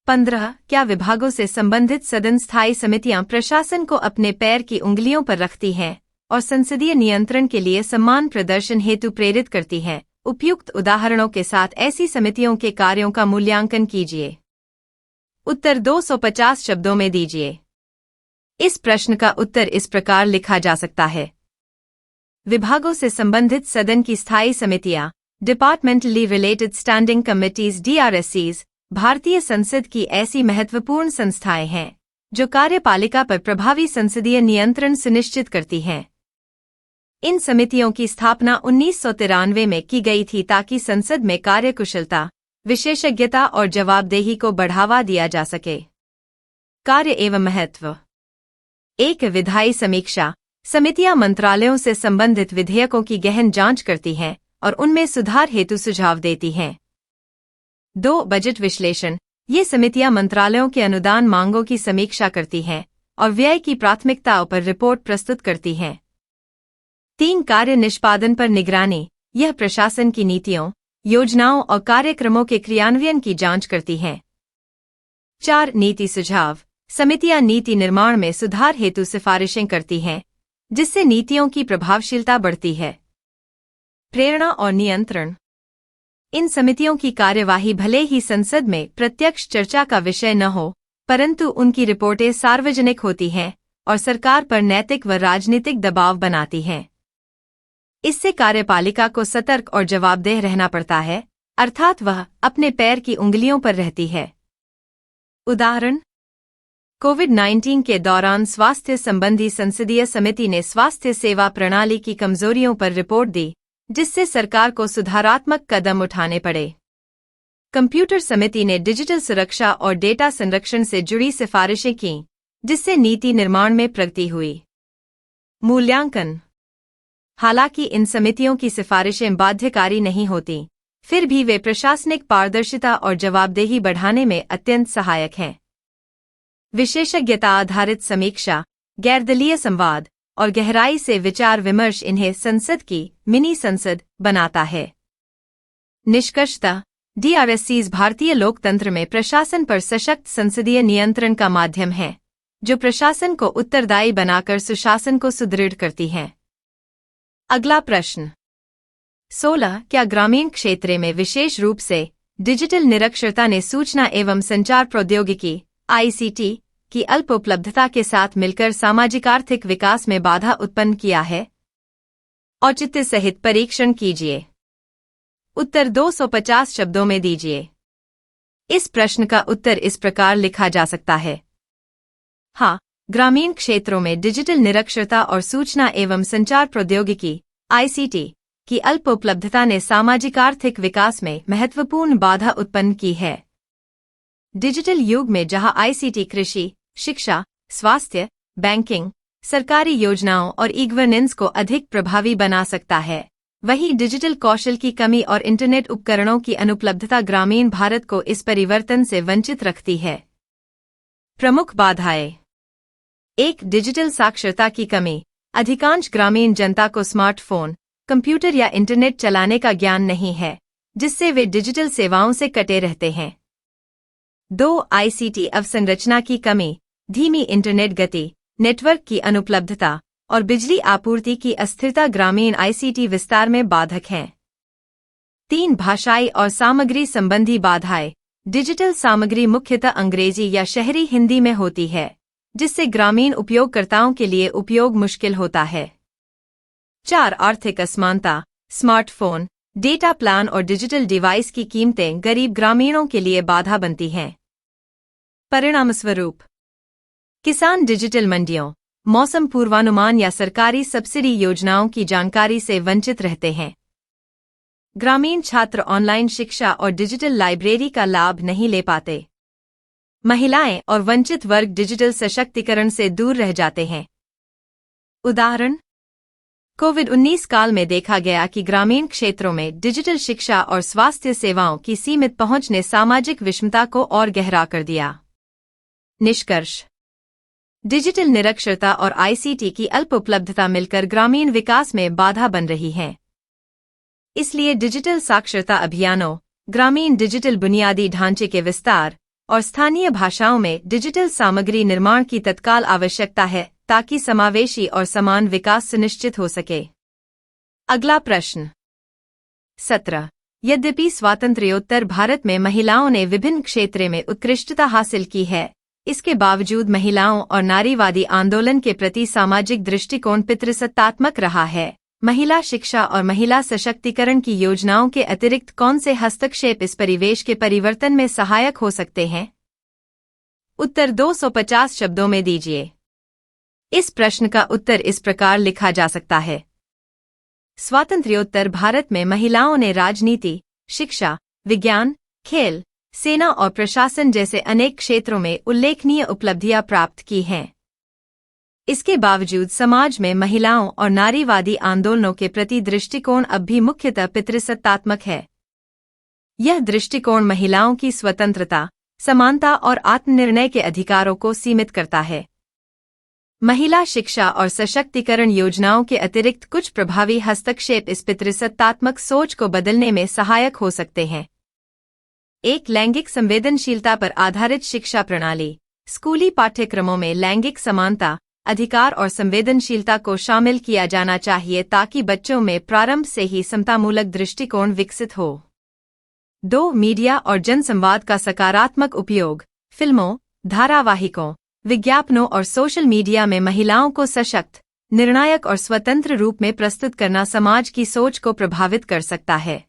15। क्या विभागों से संबंधित सदन स्थायी समितियां प्रशासन को अपने पैर की उंगलियों पर रखती हैं और संसदीय नियंत्रण के लिए समान प्रदर्शन हेतु प्रेरित करती हैं? उपयुक्त उदाहरणों के साथ ऐसी समितियों के कार्यों का मूल्यांकन कीजिए। उत्तर 250 शब्दों में दीजिए। इस प्रश्न का उत्तर इस प्रकार लिखा जा सकता है। विभागों से संबंधित सदन की स्थायी समितियां, departmentally related standing committees DRSCs, भारतीय संसद की ऐसी महत्वपूर्ण संस्थाएं हैं जो कार्यपालिका पर प्रभावी संसदीय नियंत्रण सुनिश्चित करती हैं। इन समितियों की स्थापना 1993 में की गई थी ताकि संसद में कार्यकुशलता, विशेषज्ञता और जवाबदेही को बढ़ावा दिया जा सके। कार्य एवं महत्व। 1. विधायी समीक्षा। समितियां मंत्रालयों से संबंधित विधेयकों की गहन जांच करती हैं और उनमें सुधार हेतु सुझाव देती हैं। 2. बजट विश्लेषण। ये समितियां मंत्रालयों के अनुदान मांगों की समीक्षा करती हैं और व्यय की प्राथमिकताओं पर रिपोर्ट प्रस्तुत करती हैं। 3. कार्य निष्पादन पर निगरानी। यह प्रशासन की नीतियों, योजनाओं और कार्यक्रमों के क्रियान्वयन की जांच करती हैं। 4. नीति सुझाव। समितियां नीति निर्माण में सुधार हेतु सिफारिशें करती हैं, जिससे नीतियों की प्रभावशीलता बढ़ती है। प्रेरणा और नियंत्रण। इन समितियों की कार्यवाही भले ही संसद में प्रत्यक्ष चर्चा का विषय न हो, परंतु उनकी रिपोर्टें सार्वजनिक होती हैं और सरकार पर नैतिक व राजनीतिक दबाव बनाती हैं। इससे कार्यपालिका को सतर्क और जवाबदेह रहना पड़ता है, अर्थात वह अपने पैर की उंगलियों पर रहती है। उदाहरण: कोविड-19 के दौरान स्वास्थ्य संबंधी संसदीय समिति ने स्वास्थ्य सेवा प्रणाली की कमजोरियों पर रिपोर्ट दी, जिससे सरकार को सुधारात्मक कदम उठाने पड़े। कंप्यूटर समिति ने डिजिटल सुरक्षा और डेटा संरक्षण से जुड़ी सिफारिशें कीं, जिससे नीति निर्माण में प्रगति हुई। मूल्यांकन। हालांकि इन समितियों की सिफारिशें बाध्यकारी नहीं होतीं, फिर भी वे प्रशासनिक पारदर्शिता और जवाबदेही बढ़ाने में अत्यंत सहायक हैं। विशेषज्ञता आधारित समीक्षा, गैरदलीय संवाद और गहराई से विचार विमर्श इन्हें संसद की मिनी संसद बनाता है। निष्कर्षतः DRSCs भारतीय लोकतंत्र में प्रशासन पर सशक्त संसदीय नियंत्रण का माध्यम है, जो प्रशासन को उत्तरदायी बनाकर सुशासन को सुदृढ़ करती हैं। अगला प्रश्न 16. क्या ग्रामीण क्षेत्र में विशेष रूप से डिजिटल निरक्षरता ने सूचना एवं संचार प्रौद्योगिकी ICT की अल्प उपलब्धता के साथ मिलकर सामाजिक आर्थिक विकास में बाधा उत्पन्न किया है? औचित्य सहित परीक्षण कीजिए। उत्तर 250 शब्दों में दीजिए। इस प्रश्न का उत्तर इस प्रकार लिखा जा सकता है। हाँ, ग्रामीण क्षेत्रों में डिजिटल निरक्षरता और सूचना एवं संचार प्रौद्योगिकी ICT की अल्प उपलब्धता ने सामाजिक आर्थिक विकास में महत्वपूर्ण बाधा उत्पन्न की है। डिजिटल युग में जहां आईसीटी कृषि, शिक्षा, स्वास्थ्य, बैंकिंग, सरकारी योजनाओं और ई-गवर्नेंस को अधिक प्रभावी बना सकता है, वहीं डिजिटल कौशल की कमी और इंटरनेट उपकरणों की अनुपलब्धता ग्रामीण भारत को इस परिवर्तन से वंचित रखती है। प्रमुख बाधाएं। 1. डिजिटल साक्षरता की कमी। अधिकांश ग्रामीण जनता को स्मार्टफोन, कंप्यूटर या इंटरनेट चलाने का ज्ञान नहीं है, जिससे वे डिजिटल सेवाओं से कटे रहते हैं। 2. आईसीटी अवसंरचना की कमी। धीमी इंटरनेट गति, नेटवर्क की अनुपलब्धता और बिजली आपूर्ति की अस्थिरता ग्रामीण आईसीटी विस्तार में बाधक हैं। 3. भाषाई और सामग्री संबंधी बाधाएं। डिजिटल सामग्री मुख्यतः अंग्रेजी या शहरी हिंदी में होती है, जिससे ग्रामीण उपयोगकर्ताओं के लिए उपयोग मुश्किल होता है। 4. आर्थिक असमानता। स्मार्टफोन, डेटा प्लान और डिजिटल डिवाइस की कीमतें गरीब ग्रामीणों के लिए बाधा बनती हैं। परिणामस्वरूप किसान डिजिटल मंडियों, मौसम पूर्वानुमान या सरकारी सब्सिडी योजनाओं की जानकारी से वंचित रहते हैं। ग्रामीण छात्र ऑनलाइन शिक्षा और डिजिटल लाइब्रेरी का लाभ नहीं ले पाते। महिलाएं और वंचित वर्ग डिजिटल सशक्तिकरण से दूर रह जाते हैं। उदाहरण: कोविड-19 काल में देखा गया कि ग्रामीण क्षेत्रों में डिजिटल शिक्षा और स्वास्थ्य सेवाओं की सीमित पहुंच ने सामाजिक विषमता को और गहरा कर दिया। निष्कर्ष: डिजिटल निरक्षरता और आईसीटी की अल्प उपलब्धता मिलकर ग्रामीण विकास में बाधा बन रही हैं। इसलिए डिजिटल साक्षरता अभियानों, ग्रामीण डिजिटल बुनियादी ढांचे के विस्तार और स्थानीय भाषाओं में डिजिटल सामग्री निर्माण की तत्काल आवश्यकता है, ताकि समावेशी और समान विकास सुनिश्चित हो सके। अगला प्रश्न 17। यद्यपि स्वातंत्र्योत्तर भारत में महिलाओं ने विभिन्न क्षेत्रों में उत्कृष्टता हासिल की है, इसके बावजूद महिलाओं और नारीवादी आंदोलन के प्रति सामाजिक दृष्टिकोण पितृसत्तात्मक रहा है। महिला शिक्षा और महिला सशक्तिकरण की योजनाओं के अतिरिक्त कौन से हस्तक्षेप इस परिवेश के परिवर्तन में सहायक हो सकते हैं? उत्तर 250 शब्दों में दीजिए। इस प्रश्न का उत्तर इस प्रकार लिखा जा सकता है। स्वातंत्र्योत्तर भारत में महिलाओं ने राजनीति, शिक्षा, विज्ञान, खेल, सेना और प्रशासन जैसे अनेक क्षेत्रों में उल्लेखनीय उपलब्धियां प्राप्त की हैं। इसके बावजूद समाज में महिलाओं और नारीवादी आंदोलनों के प्रति दृष्टिकोण अब भी मुख्यतः पितृसत्तात्मक है। यह दृष्टिकोण महिलाओं की स्वतंत्रता, समानता और आत्मनिर्णय के अधिकारों को सीमित करता है। महिला शिक्षा और सशक्तिकरण योजनाओं के अतिरिक्त कुछ प्रभावी हस्तक्षेप इस पितृसत्तात्मक सोच को बदलने में सहायक हो सकते हैं। 1. लैंगिक संवेदनशीलता पर आधारित शिक्षा प्रणाली। स्कूली पाठ्यक्रमों में लैंगिक समानता, अधिकार और संवेदनशीलता को शामिल किया जाना चाहिए ताकि बच्चों में प्रारंभ से ही समतामूलक दृष्टिकोण विकसित हो। 2. मीडिया और जनसंवाद का सकारात्मक उपयोग। फिल्मों, धारावाहिकों, विज्ञापनों और सोशल मीडिया में महिलाओं को सशक्त, निर्णायक और स्वतंत्र रूप में प्रस्तुत करना समाज की सोच को प्रभावित कर सकता है।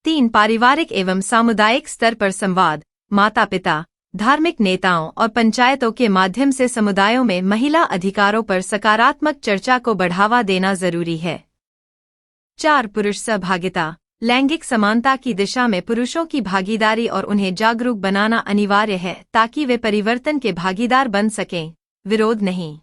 3. पारिवारिक एवं सामुदायिक स्तर पर संवाद। माता-पिता, धार्मिक नेताओं और पंचायतों के माध्यम से समुदायों में महिला अधिकारों पर सकारात्मक चर्चा को बढ़ावा देना जरूरी है। 4. पुरुष सहभागिता। लैंगिक समानता की दिशा में पुरुषों की भागीदारी और उन्हें जागरूक बनाना अनिवार्य है ताकि वे परिवर्तन के भागीदार बन सकें, विरोध नहीं।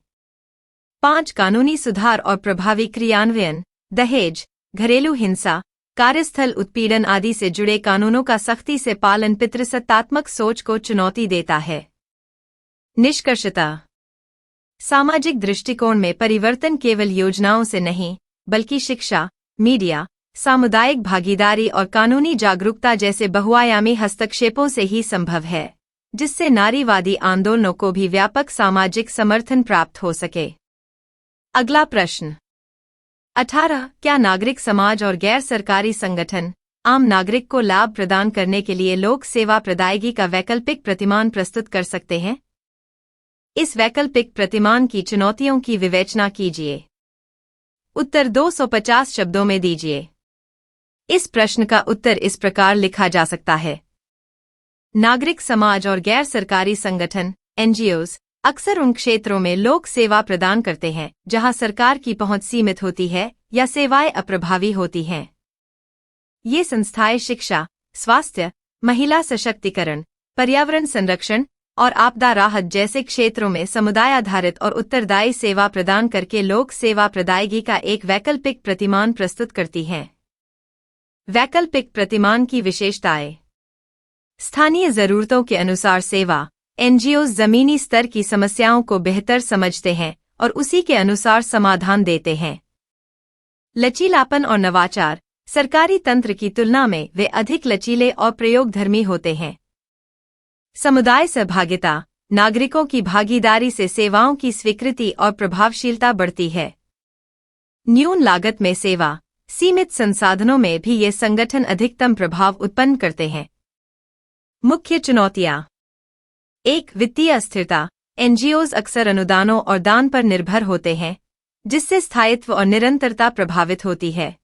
5. कानूनी सुधार और प्रभावी क्रियान्वयन। दहेज, घरेलू हिंसा, कार्यस्थल उत्पीड़न आदि से जुड़े कानूनों का सख्ती से पालन पितृसत्तात्मक सोच को चुनौती देता है। निष्कर्षतः सामाजिक दृष्टिकोण में परिवर्तन केवल योजनाओं से नहीं, बल्कि शिक्षा, मीडिया, सामुदायिक भागीदारी और कानूनी जागरूकता जैसे बहुआयामी हस्तक्षेपों से ही संभव है, जिससे नारीवादी आंदोलनों को भी व्यापक सामाजिक समर्थन प्राप्त हो सके। अगला प्रश्न 18. क्या नागरिक समाज और गैर सरकारी संगठन आम नागरिक को लाभ प्रदान करने के लिए लोक सेवा प्रदायगी का वैकल्पिक प्रतिमान प्रस्तुत कर सकते हैं? इस वैकल्पिक प्रतिमान की चुनौतियों की विवेचना कीजिए। उत्तर 250 शब्दों में दीजिए। इस प्रश्न का उत्तर इस प्रकार लिखा जा सकता है। नागरिक समाज और गैर सरकारी संगठन (NGOs) अक्सर उन क्षेत्रों में लोक सेवा प्रदान करते हैं जहां सरकार की पहुंच सीमित होती है या सेवाएं अप्रभावी होती हैं। ये संस्थाएं शिक्षा, स्वास्थ्य, महिला सशक्तिकरण, पर्यावरण संरक्षण और आपदा राहत जैसे क्षेत्रों में समुदाय आधारित और उत्तरदायी सेवा प्रदान करके लोक सेवा प्रदायगी का एक वैकल्पिक प्रतिमान प्रस्तुत करती हैं। वैकल्पिक प्रतिमान की विशेषताएं। स्थानीय जरूरतों के अनुसार सेवा। एनजीओ जमीनी स्तर की समस्याओं को बेहतर समझते हैं और उसी के अनुसार समाधान देते हैं। लचीलापन और नवाचार। सरकारी तंत्र की तुलना में वे अधिक लचीले और प्रयोगधर्मी होते हैं। समुदाय सहभागिता। नागरिकों की भागीदारी से सेवाओं की स्वीकृति और प्रभावशीलता बढ़ती है। न्यून लागत में सेवा। सीमित संसाधनों में भी ये संगठन अधिकतम प्रभाव उत्पन्न करते हैं। मुख्य चुनौतियां। 1. वित्तीय अस्थिरता। एनजीओज अक्सर अनुदानों और दान पर निर्भर होते हैं, जिससे स्थायित्व और निरंतरता प्रभावित होती है।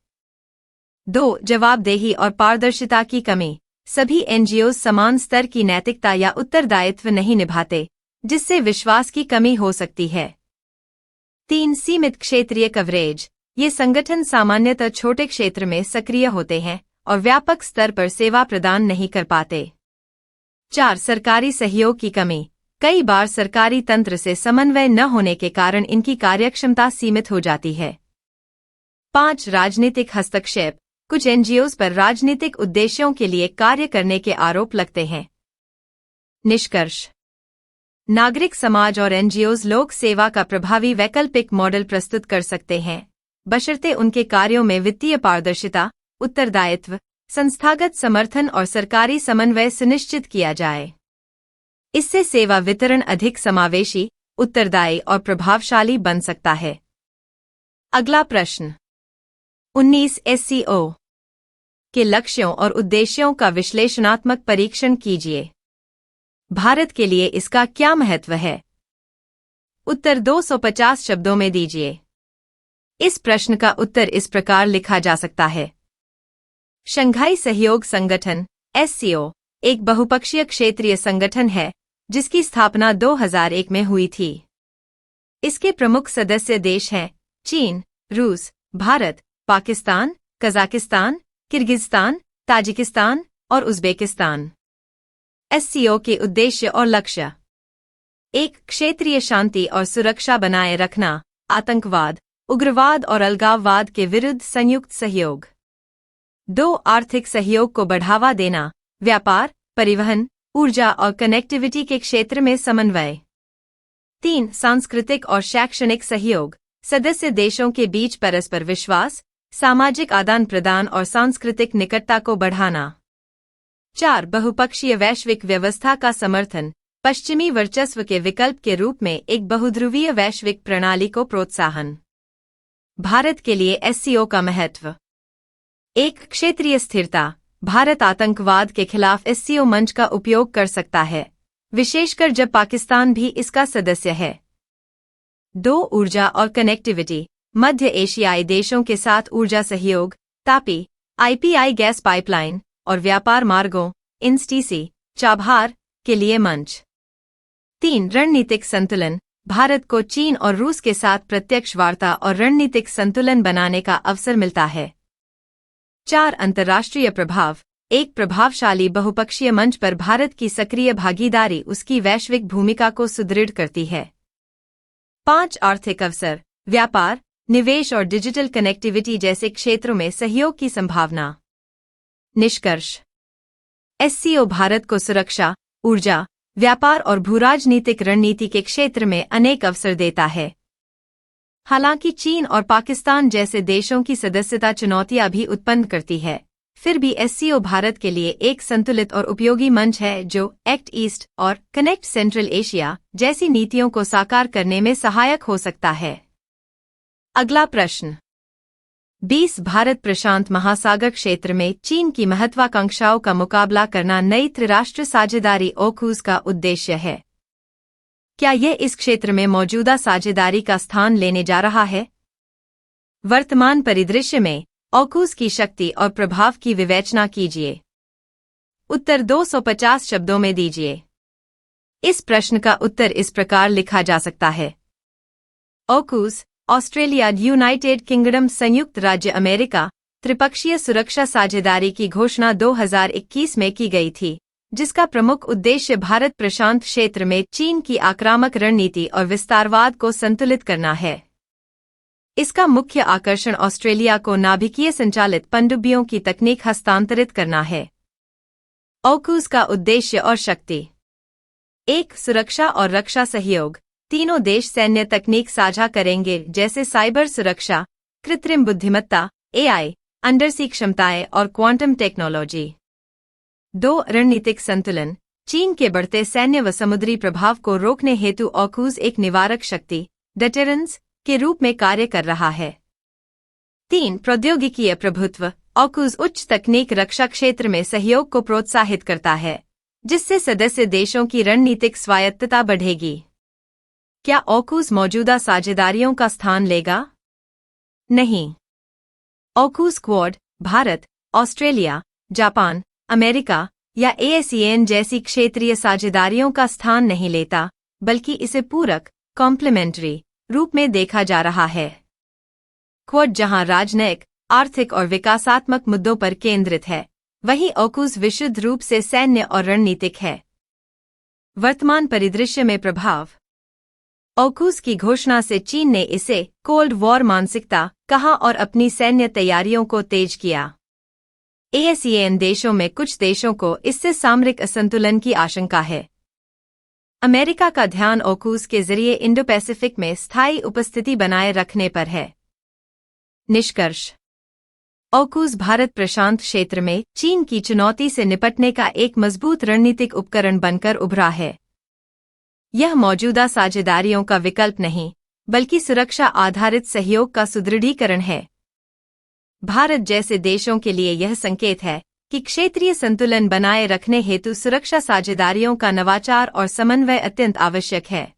2. जवाबदेही और पारदर्शिता की कमी। सभी एनजीओ समान स्तर की नैतिकता या उत्तरदायित्व नहीं निभाते, जिससे विश्वास की कमी हो सकती है। 3. सीमित क्षेत्रीय कवरेज। ये संगठन सामान्यतः छोटे क्षेत्र में सक्रिय होते हैं और व्यापक स्तर पर सेवा प्रदान नहीं कर पाते। 4. सरकारी सहयोग की कमी। कई बार सरकारी तंत्र से समन्वय न होने के कारण इनकी कार्यक्षमता सीमित हो जाती है। 5. राजनीतिक हस्तक्षेप। कुछ एनजीओज पर राजनीतिक उद्देश्यों के लिए कार्य करने के आरोप लगते हैं। निष्कर्ष। नागरिक समाज और एनजीओज लोक सेवा का प्रभावी वैकल्पिक मॉडल प्रस्तुत कर सकते हैं, बशर्ते उनके कार्यों में वित्तीय पारदर्शिता, उत्तरदायित्व, संस्थागत समर्थन और सरकारी समन्वय सुनिश्चित किया जाए। इससे सेवा वितरण अधिक समावेशी, उत्तरदायी और प्रभावशाली बन सकता है। अगला प्रश्न। 19 एससीओ के लक्ष्यों और उद्देश्यों का विश्लेषणात्मक परीक्षण कीजिए। भारत के लिए इसका क्या महत्व है? उत्तर 250 शब्दों में दीजिए। इस प्रश्न का उत्तर इस प्रकार लिखा जा सकता है। शंघाई सहयोग संगठन एससीओ एक बहुपक्षीय क्षेत्रीय संगठन है जिसकी स्थापना 2001 में हुई थी। इसके प्रमुख सदस्य देश हैं चीन, रूस, Bharat, Pakistan, Kazakhstan, Kyrgyzstan, Tajikistan और उज़्बेकिस्तान। एससीओ के उद्देश्य और लक्ष्य। 1. क्षेत्रीय शांति और सुरक्षा बनाए रखना, आतंकवाद, उग्रवाद और अलगाववाद के विरुद्ध संयुक्त सहयोग। 2. आर्थिक सहयोग को बढ़ावा देना, व्यापार, परिवहन, ऊर्जा और कनेक्टिविटी के क्षेत्र में समन्वय। 3. सांस्कृतिक और शैक्षणिक सहयोग, सदस्य देशों के बीच परस्पर विश्वास, सामाजिक आदान प्रदान और सांस्कृतिक निकटता को बढ़ाना। 4. बहुपक्षीय वैश्विक व्यवस्था का समर्थन, पश्चिमी वर्चस्व के विकल्प के रूप में एक बहुध्रुवीय वैश्विक प्रणाली को प्रोत्साहन। भारत के लिए एससीओ का महत्व। 1. क्षेत्रीय स्थिरता। भारत आतंकवाद के खिलाफ एससीओ मंच का उपयोग कर सकता है, विशेषकर जब पाकिस्तान भी इसका सदस्य है। 2. ऊर्जा और कनेक्टिविटी। मध्य एशियाई देशों के साथ ऊर्जा सहयोग, तापी, आईपीआई गैस पाइपलाइन और व्यापार मार्गों, इंस्टीसी, चाबहार के लिए मंच। 3. रणनीतिक संतुलन। भारत को चीन और रूस के साथ प्रत्यक्ष वार्ता और रणनीतिक संतुलन बनाने का अवसर मिलता है। 4. अंतर्राष्ट्रीय प्रभाव। एक प्रभावशाली बहुपक्षीय मंच पर भारत की सक्रिय भागीदारी उसकी वैश्विक भूमिका को सुदृढ़ करती है। 5. आर्थिक अवसर, व्यापार, निवेश और डिजिटल कनेक्टिविटी जैसे क्षेत्रों में सहयोग की संभावना। निष्कर्ष। एससीओ भारत को सुरक्षा, ऊर्जा, व्यापार और भूराजनीतिक रणनीति के क्षेत्र में अनेक अवसर देता है। हालांकि चीन और पाकिस्तान जैसे देशों की सदस्यता चुनौतियां भी उत्पन्न करती है, फिर भी एससीओ भारत के लिए एक संतुलित और उपयोगी मंच है जो एक्ट ईस्ट और कनेक्ट सेंट्रल एशिया जैसी नीतियों को साकार करने में सहायक हो सकता है। अगला प्रश्न। 20 भारत प्रशांत महासागर क्षेत्र में चीन की महत्वाकांक्षाओं का मुकाबला करना नई त्रिराष्ट्र साझेदारी ऑकूस का उद्देश्य है। क्या यह इस क्षेत्र में मौजूदा साझेदारी का स्थान लेने जा रहा है? वर्तमान परिदृश्य में ऑकूस की शक्ति और प्रभाव की विवेचना कीजिए। उत्तर 250 शब्दों में दीजिए। इस प्रश्न का उत्तर इस प्रकार लिखा जा सकता है। ऑकूस ऑस्ट्रेलिया, यूनाइटेड किंगडम, संयुक्त राज्य अमेरिका त्रिपक्षीय सुरक्षा साझेदारी की घोषणा 2021 में की गई थी, जिसका प्रमुख उद्देश्य भारत प्रशांत क्षेत्र में चीन की आक्रामक रणनीति और विस्तारवाद को संतुलित करना है। इसका मुख्य आकर्षण ऑस्ट्रेलिया को नाभिकीय संचालित पनडुब्बियों की तकनीक हस्तांतरित करना है। ऑकूज का उद्देश्य और शक्ति। 1. सुरक्षा और रक्षा सहयोग। तीनों देश सैन्य तकनीक साझा करेंगे, जैसे साइबर सुरक्षा, कृत्रिम बुद्धिमत्ता AI, अंडरसी क्षमताएं और क्वांटम टेक्नोलॉजी। 2. रणनीतिक संतुलन। चीन के बढ़ते सैन्य व समुद्री प्रभाव को रोकने हेतु ऑकूज एक निवारक शक्ति डेटरेंस के रूप में कार्य कर रहा है। 3. प्रौद्योगिकीय प्रभुत्व। ऑकूज उच्च तकनीक रक्षा क्षेत्र में सहयोग को प्रोत्साहित करता है, जिससे सदस्य देशों की रणनीतिक स्वायत्तता बढ़ेगी। क्या ऑकूज मौजूदा साझेदारियों का स्थान लेगा? नहीं। AUKUS Quad Bharat, Australia, Japan, America या ASEAN जैसी क्षेत्रीय साझेदारियों का स्थान नहीं लेता, बल्कि इसे पूरक कॉम्प्लीमेंट्री रूप में देखा जा रहा है। क्वाड जहां राजनयिक, आर्थिक और विकासात्मक मुद्दों पर केंद्रित है, वहीं ऑकूज विशुद्ध रूप से सैन्य और रणनीतिक है। वर्तमान परिदृश्य में प्रभाव। ऑकूज की घोषणा से चीन ने इसे कोल्ड वॉर मानसिकता कहा और अपनी सैन्य तैयारियों को तेज किया। ASEAN देशों में कुछ देशों को इससे सामरिक असंतुलन की आशंका है। अमेरिका का ध्यान ऑकूज के जरिए इंडो पैसिफिक में स्थायी उपस्थिति बनाए रखने पर है। निष्कर्ष। ऑकूज भारत प्रशांत क्षेत्र में चीन की चुनौती से निपटने का एक मजबूत रणनीतिक उपकरण बनकर उभरा है। यह मौजूदा साझेदारियों का विकल्प नहीं, बल्कि सुरक्षा आधारित सहयोग का सुदृढ़ीकरण है। भारत जैसे देशों के लिए यह संकेत है कि क्षेत्रीय संतुलन बनाए रखने हेतु सुरक्षा साझेदारियों का नवाचार और समन्वय अत्यंत आवश्यक है।